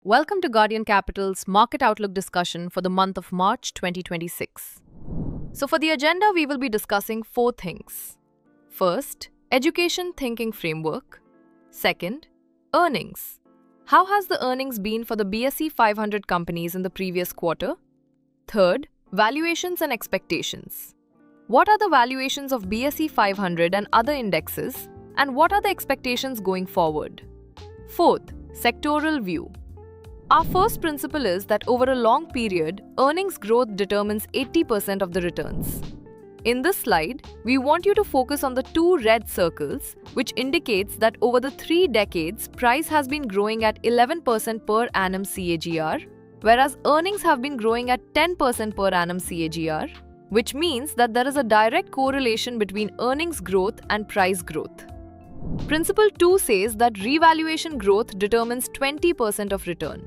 Welcome to Guardian Capital's Market Outlook discussion for the month of March 2026. So, for the agenda, we will be discussing four things. First, education thinking framework. Second, earnings. How has the earnings been for the BSE 500 companies in the previous quarter? Third, valuations and expectations. What are the valuations of BSE 500 and other indexes, and what are the expectations going forward? Fourth, sectoral view. Our first principle is that over a long period, earnings growth determines 80% of the returns. In this slide, we want you to focus on the two red circles, which indicates that over the 3 decades, price has been growing at 11% per annum CAGR, whereas earnings have been growing at 10% per annum CAGR, which means that there is a direct correlation between earnings growth and price growth. Principle 2 says that revaluation growth determines 20% of return.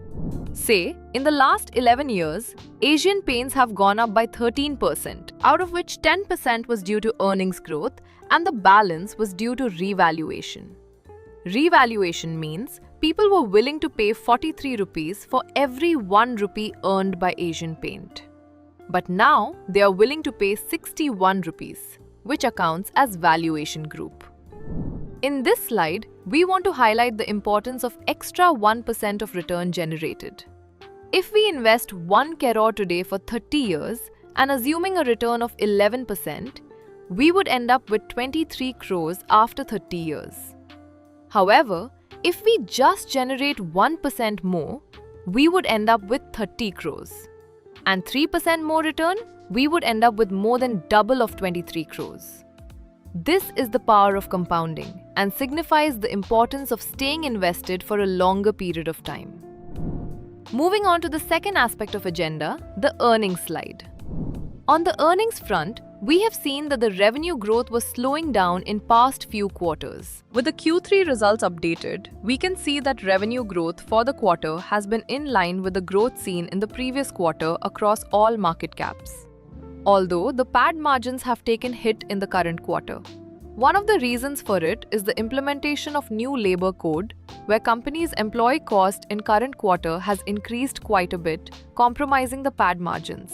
Say, in the last 11 years, Asian Paints have gone up by 13%, out of which 10% was due to earnings growth and the balance was due to revaluation. Revaluation means people were willing to pay 43 rupees for every 1 rupee earned by Asian Paint. But now, they are willing to pay 61 rupees, which accounts as valuation group. In this slide, we want to highlight the importance of extra 1% of return generated. If we invest 1 crore today for 30 years and assuming a return of 11%, we would end up with 23 crores after 30 years. However, if we just generate 1% more, we would end up with 30 crores. And 3% more return, we would end up with more than double of 23 crores. This is the power of compounding and signifies the importance of staying invested for a longer period of time. Moving on to the second aspect of agenda, the earnings slide. On the earnings front, we have seen that the revenue growth was slowing down in past few quarters. With the Q3 results updated, we can see that revenue growth for the quarter has been in line with the growth seen in the previous quarter across all market caps. Although the PAT margins have taken hit in the current quarter. One of the reasons for it is the implementation of new labor code, where companies' employee cost in current quarter has increased quite a bit, compromising the PAT margins.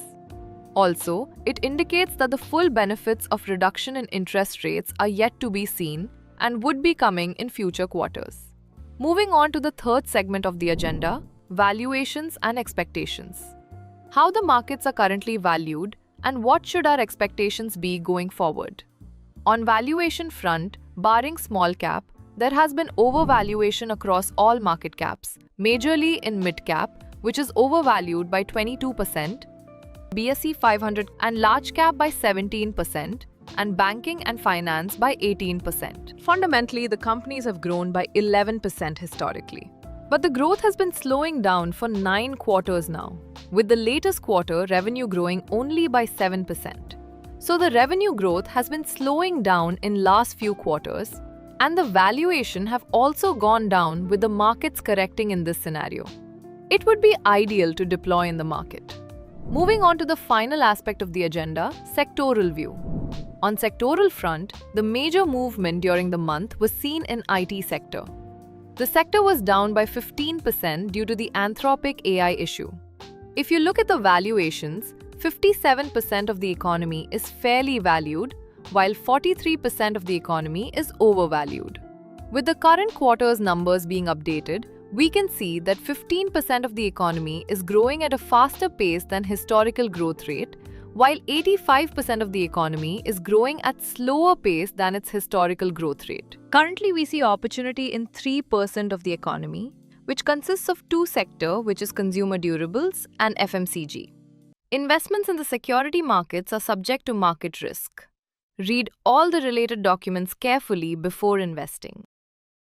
Also, it indicates that the full benefits of reduction in interest rates are yet to be seen and would be coming in future quarters. Moving on to the third segment of the agenda, valuations and expectations. How the markets are currently valued and what should our expectations be going forward? On valuation front, barring small cap, there has been overvaluation across all market caps, majorly in mid cap, which is overvalued by 22%, BSE 500 and large cap by 17%, and banking and finance by 18%. Fundamentally, the companies have grown by 11% historically. But the growth has been slowing down for 9 quarters now, with the latest quarter revenue growing only by 7%. So the revenue growth has been slowing down in last few quarters, and the valuation have also gone down with the markets correcting in this scenario. It would be ideal to deploy in the market. Moving on to the final aspect of the agenda, sectoral view. On sectoral front, the major movement during the month was seen in IT sector. The sector was down by 15% due to the Anthropic AI issue. If you look at the valuations, 57% of the economy is fairly valued, while 43% of the economy is overvalued. With the current quarter's numbers being updated, we can see that 15% of the economy is growing at a faster pace than historical growth rate, while 85% of the economy is growing at slower pace than its historical growth rate. Currently, we see opportunity in 3% of the economy, which consists of two sectors, which is consumer durables and FMCG. Investments in the security markets are subject to market risk. Read all the related documents carefully before investing.